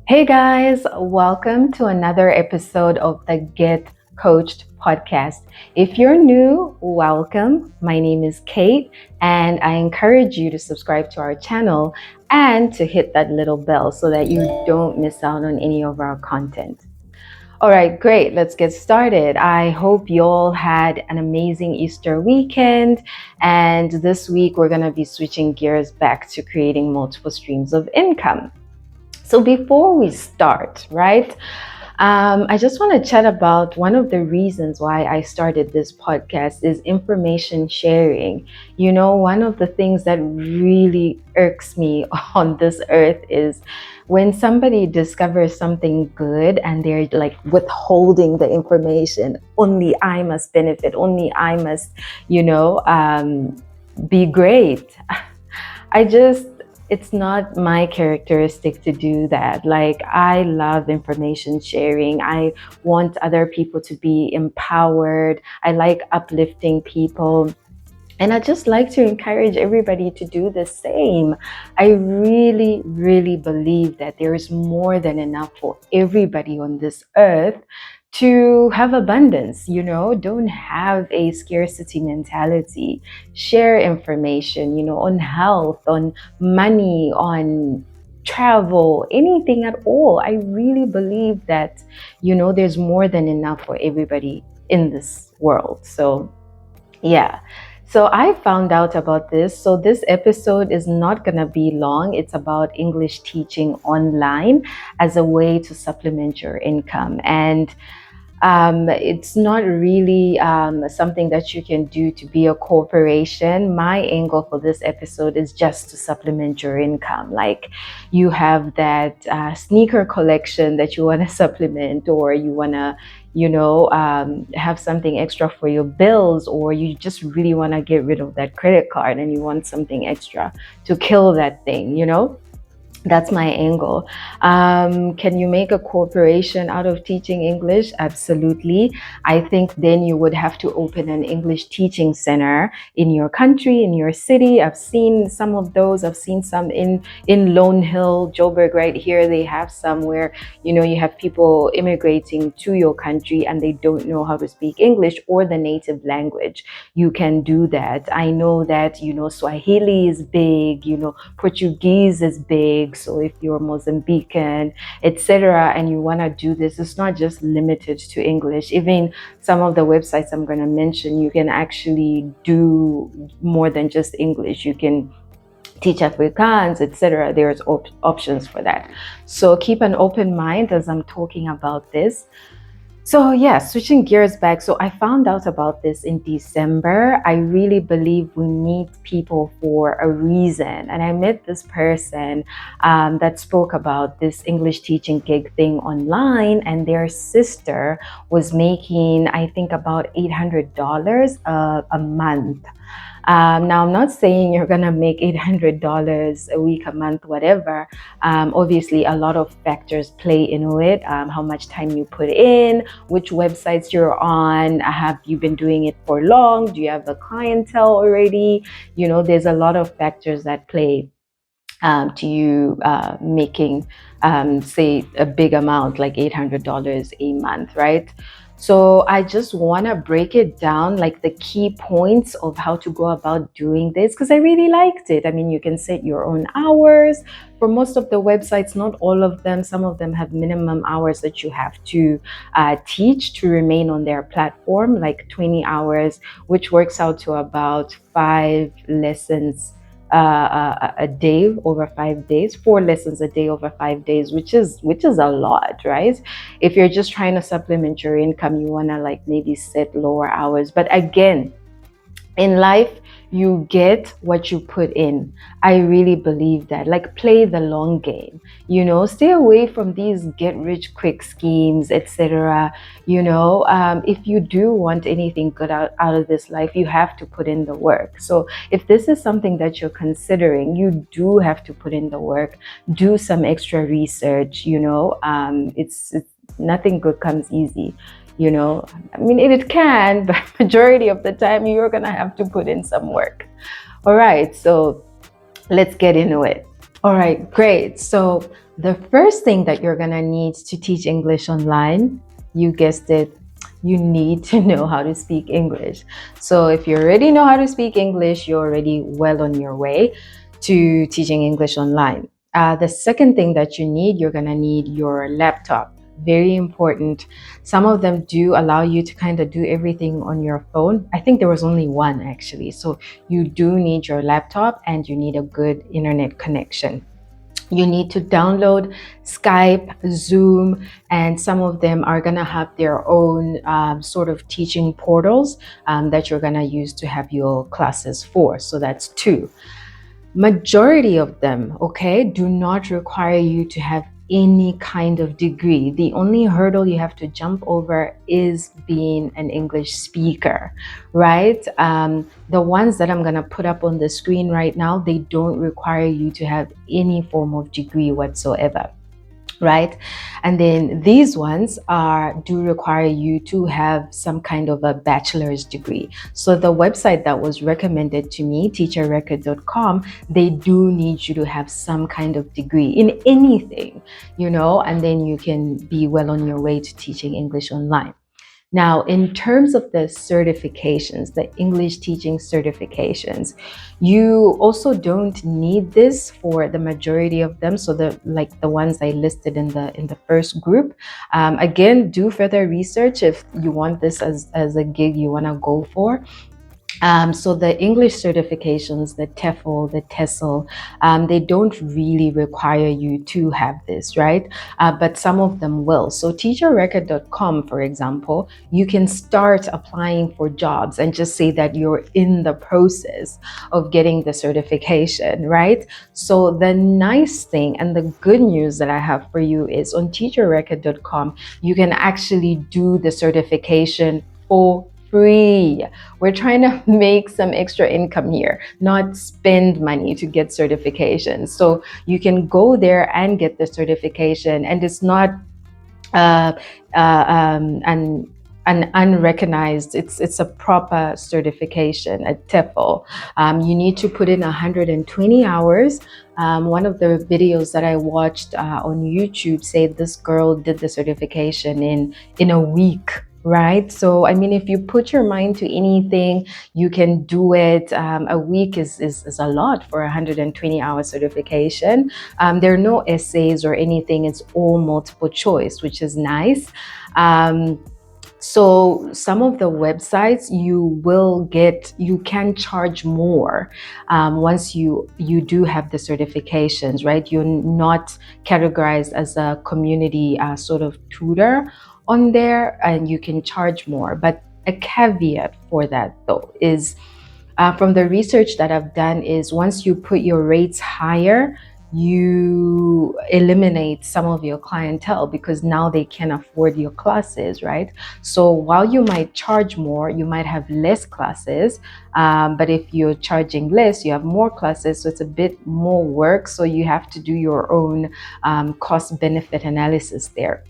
Hey guys, welcome to another episode of the Get Coached podcast. If you're new, welcome. My name is Kate, and I encourage you to subscribe to our channel and to hit that little bell so that you don't miss out on any of our content. All right, great. Let's get started. I hope you all had an amazing Easter weekend. And this week, we're going to be switching gears back to creating multiple streams of income. So before we start, right, I just want to chat about one of the reasons why I started this podcast is information sharing. You know, one of the things that really irks me on this earth is when somebody discovers something good and they're like withholding the information. Only I must benefit. Only I must, be great. I just it's not my characteristic to do that. Like, I love information sharing. I want other people to be empowered. I like uplifting people. And I just like to encourage everybody to do the same. I really, really believe that there is more than enough for everybody on this earth to have abundance. Don't have a scarcity mentality. Share information, on health, on money, on travel, anything at all. I really believe that, there's more than enough for everybody in this world. So, yeah. So I found out about this. So this episode is not going to be long. It's about English teaching online as a way to supplement your income. And it's not really something that you can do to be a corporation. My angle for this episode is just to supplement your income. Like, you have that sneaker collection that you want to supplement, or you want to, have something extra for your bills, or you just really want to get rid of that credit card and you want something extra to kill that thing. That's my angle. Can you make a corporation out of teaching English? Absolutely. I think then you would have to open an English teaching center in your country, in your city. I've seen some of those. I've seen some in Lone Hill, Joburg, right here. They have some where, you have people immigrating to your country and they don't know how to speak English or the native language. You can do that. I know that, Swahili is big, Portuguese is big. So if you're Mozambican, etc., and you want to do this, it's not just limited to English. Even some of the websites I'm going to mention, you can actually do more than just English. You can teach Afrikaans, etc. There's options for that. So keep an open mind as I'm talking about this. So yeah, switching gears back. So I found out about this in December. I really believe we meet people for a reason. And I met this person that spoke about this English teaching gig thing online, and their sister was making, I think, about $800 a month. Now, I'm not saying you're going to make $800 a week, a month, whatever. Obviously, a lot of factors play into it. How much time you put in, which websites you're on, have you been doing it for long? Do you have a clientele already? There's a lot of factors that play to you making, say, a big amount like $800 a month, right? So I just want to break it down, like the key points of how to go about doing this, because I really liked it. I mean, you can set your own hours. For most of the websites, not all of them, some of them have minimum hours that you have to teach to remain on their platform, like 20 hours, which works out to about 5 lessons a day over 5 days, 4 lessons a day over 5 days, which is a lot, right? If you're just trying to supplement your income, you want to like maybe set lower hours. But again, in life, you get what you put in. I really believe that. Like, play the long game, stay away from these get rich quick schemes, etc. If you do want anything good out of this life, you have to put in the work. So if this is something that you're considering, you do have to put in the work, do some extra research. It's nothing good comes easy. I mean, it can, but majority of the time you're gonna have to put in some work. All right, so let's get into it. All right, great. So The first thing that you're gonna need to teach English online, you guessed it, you need to know how to speak English. So if you already know how to speak English, you're already well on your way to teaching English online. The second thing that you need, you're gonna need your laptop. Very important. Some of them do allow you to kind of do everything on your phone. I think there was only one actually. So you do need your laptop and you need a good internet connection. You need to download Skype, Zoom, and some of them are going to have their own sort of teaching portals that you're going to use to have your classes for. So that's two. Majority of them, okay, do not require you to have any kind of degree. The only hurdle you have to jump over is being an English speaker, right? The ones that I'm going to put up on the screen right now, they don't require you to have any form of degree whatsoever, right? And then these ones do require you to have some kind of a bachelor's degree. So the website that was recommended to me, teacherrecord.com, they do need you to have some kind of degree in anything, and then you can be well on your way to teaching English online. Now, in terms of the certifications, the English teaching certifications, you also don't need this for the majority of them. So the ones I listed in the first group. Again, do further research if you want this as a gig you want to go for. So the English certifications, the TEFL, the TESOL, they don't really require you to have this, right? But some of them will. So teacherrecord.com, for example, you can start applying for jobs and just say that you're in the process of getting the certification, right? So the nice thing and the good news that I have for you is on teacherrecord.com, you can actually do the certification for free. We're trying to make some extra income here, not spend money to get certifications. So you can go there and get the certification, and it's not an unrecognized. It's a proper certification, a TEFL. You need to put in 120 hours. One of the videos that I watched on YouTube said this girl did the certification in a week. Right. So, I mean, if you put your mind to anything, you can do it. A week is a lot for a 120-hour certification. There are no essays or anything. It's all multiple choice, which is nice. So some of the websites you can charge more once you do have the certifications, right? You're not categorized as a community sort of tutor on there, and you can charge more. But a caveat for that though is from the research that I've done is once you put your rates higher, you eliminate some of your clientele because now they can afford your classes, right? So while you might charge more, you might have less classes, but if you're charging less, you have more classes, so it's a bit more work. So you have to do your own cost benefit analysis there.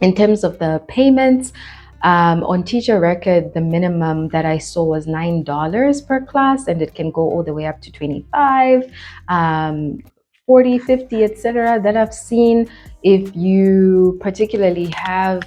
In terms of the payments, on Teacher Record, the minimum that I saw was $9 per class, and it can go all the way up to 25, 40, 50, etc. that I've seen. If you particularly have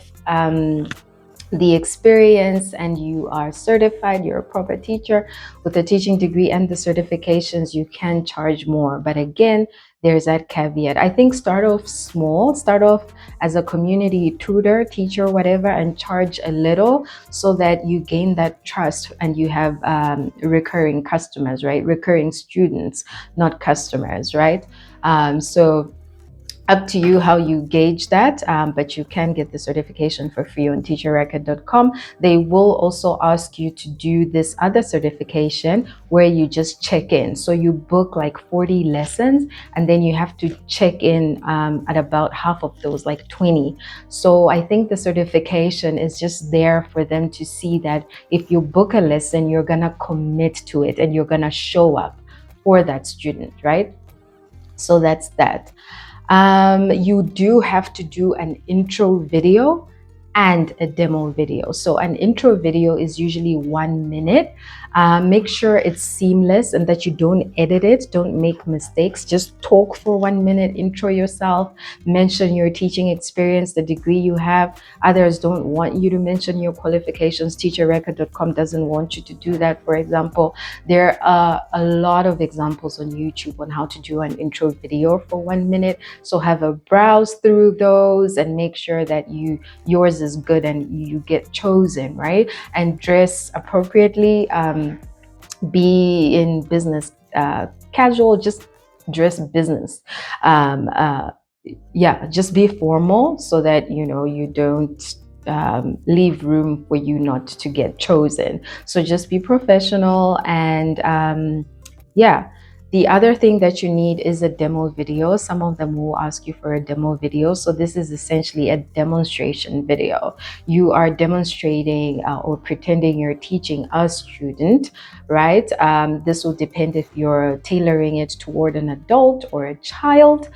the experience and you are certified, you're a proper teacher with a teaching degree and the certifications, you can charge more. But again, there's that caveat. I think start off small, start off as a community tutor, teacher, whatever, and charge a little so that you gain that trust and you have recurring customers, right? Recurring students, not customers, right? So up to you how you gauge that, but you can get the certification for free on teacherrecord.com. They will also ask you to do this other certification where you just check in. So you book like 40 lessons and then you have to check in at about half of those, like 20. So I think the certification is just there for them to see that if you book a lesson, you're gonna commit to it and you're gonna show up for that student, right? So that's that. You do have to do an intro video and a demo video. So an intro video is usually 1 minute. Make sure it's seamless and that you don't edit it, don't make mistakes. Just talk for 1 minute, intro yourself, mention your teaching experience, the degree you have. Others don't want you to mention your qualifications. Teacherrecord.com doesn't want you to do that, for example. There are a lot of examples on YouTube on how to do an intro video for 1 minute. So have a browse through those and make sure that yours is good and you get chosen, right? And dress appropriately. Be in business casual, just dress business. Um, uh, yeah, just be formal so that you don't leave room for you not to get chosen. So just be professional. And yeah, the other thing that you need is a demo video. Some of them will ask you for a demo video. So this is essentially a demonstration video. You are demonstrating or pretending you're teaching a student, right? This will depend if you're tailoring it toward an adult or a child.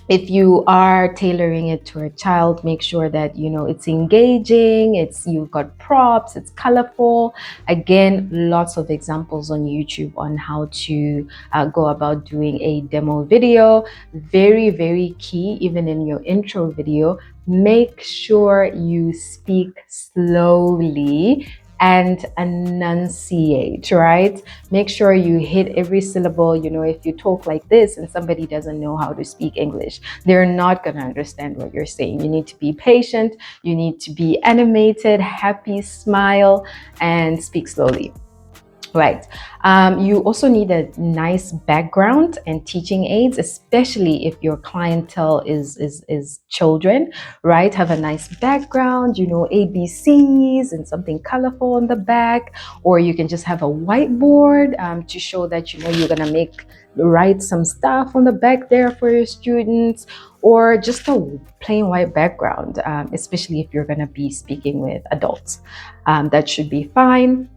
If you are tailoring it to a child, make sure that it's engaging, you've got props, it's colorful. Again, lots of examples on YouTube on how to go about doing a demo video. Very, very key, even in your intro video, make sure you speak slowly and enunciate, right? Make sure you hit every syllable. If you talk like this and somebody doesn't know how to speak English, they're not going to understand what you're saying. You need to be patient, you need to be animated, happy, smile, and speak slowly. Right. You also need a nice background and teaching aids, especially if your clientele is children, right? Have a nice background, ABCs and something colorful on the back, or you can just have a whiteboard to show that you're gonna write some stuff on the back there for your students, or just a plain white background, especially if you're gonna be speaking with adults. That should be fine.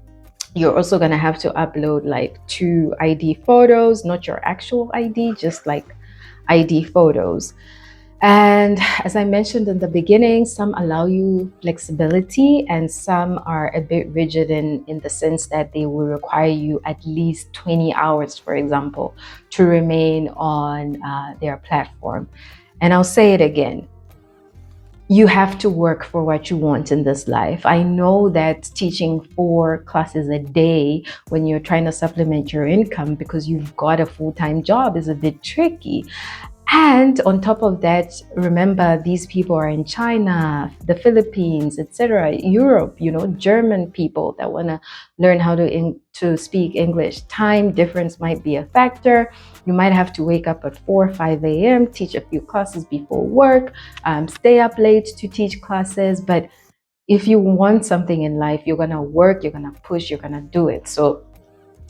You're also going to have to upload like 2 ID photos, not your actual ID, just like ID photos. And as I mentioned in the beginning, some allow you flexibility and some are a bit rigid in the sense that they will require you at least 20 hours, for example, to remain on their platform. And I'll say it again. You have to work for what you want in this life. I know that teaching 4 classes a day when you're trying to supplement your income because you've got a full-time job is a bit tricky. And on top of that, remember, these people are in China, the Philippines, etc., Europe, German people that want to learn how to speak English. Time difference might be a factor. You might have to wake up at 4 or 5 a.m., teach a few classes before work, stay up late to teach classes. But if you want something in life, you're going to work, you're going to push, you're going to do it. So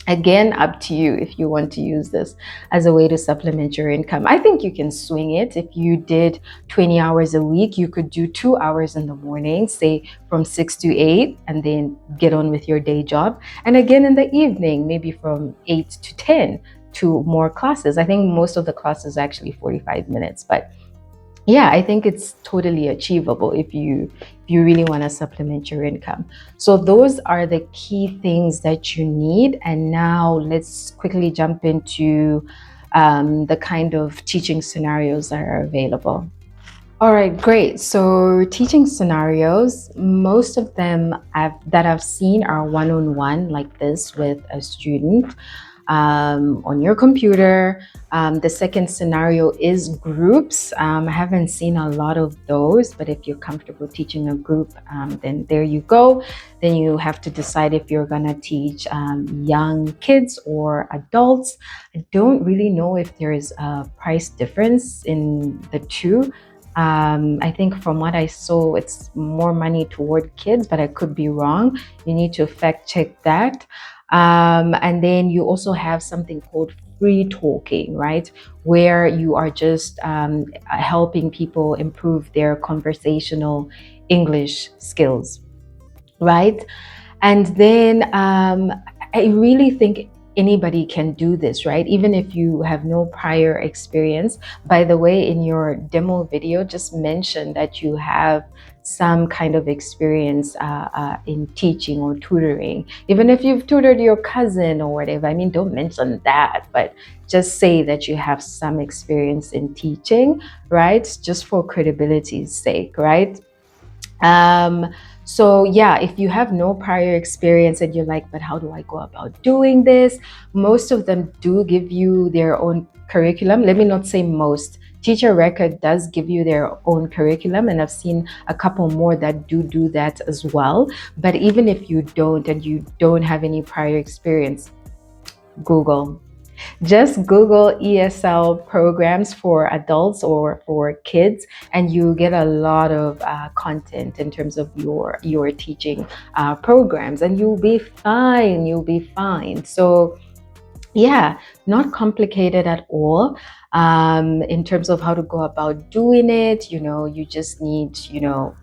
again, up to you if you want to use this as a way to supplement your income. I think you can swing it. If you did 20 hours a week, you could do 2 hours in the morning, say from 6 to 8, and then get on with your day job. And again in the evening, maybe from 8 to 10, 2 more classes. I think most of the classes are actually 45 minutes, but yeah, I think it's totally achievable if you really want to supplement your income. So those are the key things that you need. And now let's quickly jump into the kind of teaching scenarios that are available. All right, great. So teaching scenarios, most of them that I've seen are one-on-one like this with a student on your computer. The second scenario is groups. I haven't seen a lot of those, but if you're comfortable teaching a group, then there you go. Then you have to decide if you're gonna teach young kids or adults. I don't really know if there is a price difference in the two. I think from what I saw, it's more money toward kids, but I could be wrong. You need to fact check that. And then you also have something called free talking, right? Where you are just helping people improve their conversational English skills, right? And then I really think anybody can do this, right? Even if you have no prior experience. By the way, in your demo video, just mention that you have some kind of experience in teaching or tutoring. Even if you've tutored your cousin or whatever, I mean, don't mention that, but just say that you have some experience in teaching, right? Just for credibility's sake, right? Um, so yeah, if you have no prior experience and you're like, but how do I go about doing this? Most of them do give you their own curriculum. Let me not say most. Teacher Record does give you their own curriculum, and I've seen a couple more that do that as well. But even if you don't and you don't have any prior experience, Google. Just Google ESL programs for adults or for kids, and you get a lot of content in terms of your teaching programs, and you'll be fine. You'll be fine. So yeah, not complicated at all. In terms of how to go about doing it, you just need,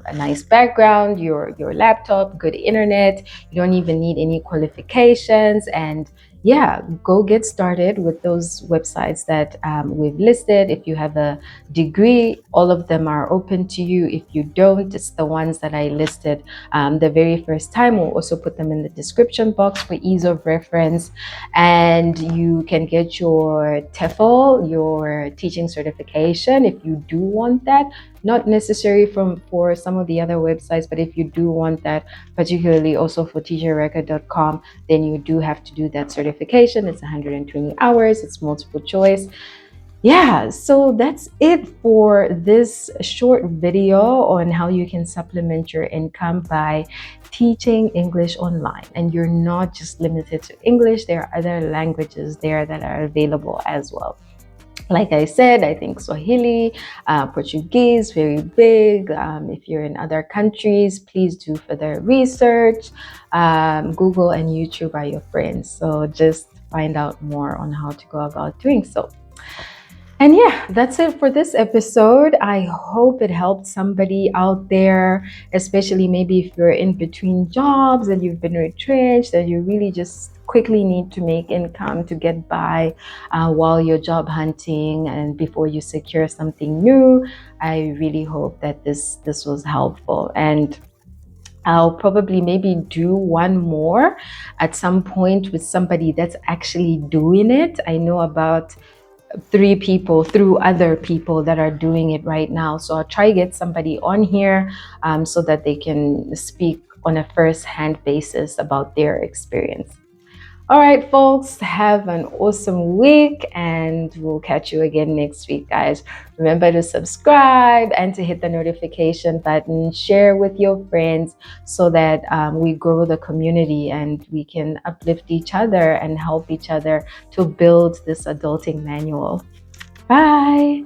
a nice background, your laptop, good internet. You don't even need any qualifications, and yeah, go get started with those websites that we've listed. If you have a degree, all of them are open to you. If you don't, it's the ones that I listed the very first time. We'll also put them in the description box for ease of reference. And you can get your TEFL, your teaching certification, if you do want that. Not necessary for some of the other websites, but if you do want that, particularly also for teacherrecord.com, then you do have to do that certification. It's 120 hours, it's multiple choice. Yeah, so that's it for this short video on how you can supplement your income by teaching English online. And you're not just limited to English, there are other languages there that are available as well. Like I said, I think Swahili, Portuguese, very big. If you're in other countries, please do further research. Google and YouTube are your friends. So just find out more on how to go about doing so. And yeah, that's it for this episode. I hope it helped somebody out there, especially maybe if you're in between jobs and you've been retrenched and you really just quickly need to make income to get by while you're job hunting and before you secure something new. I really hope that this was helpful, and I'll probably maybe do one more at some point with somebody that's actually doing it. I know about 3 people through other people that are doing it right now. So I'll try to get somebody on here so that they can speak on a first-hand basis about their experience. All right, folks, have an awesome week, and we'll catch you again next week, guys. Remember to subscribe and to hit the notification button, share with your friends so that we grow the community and we can uplift each other and help each other to build this adulting manual. Bye.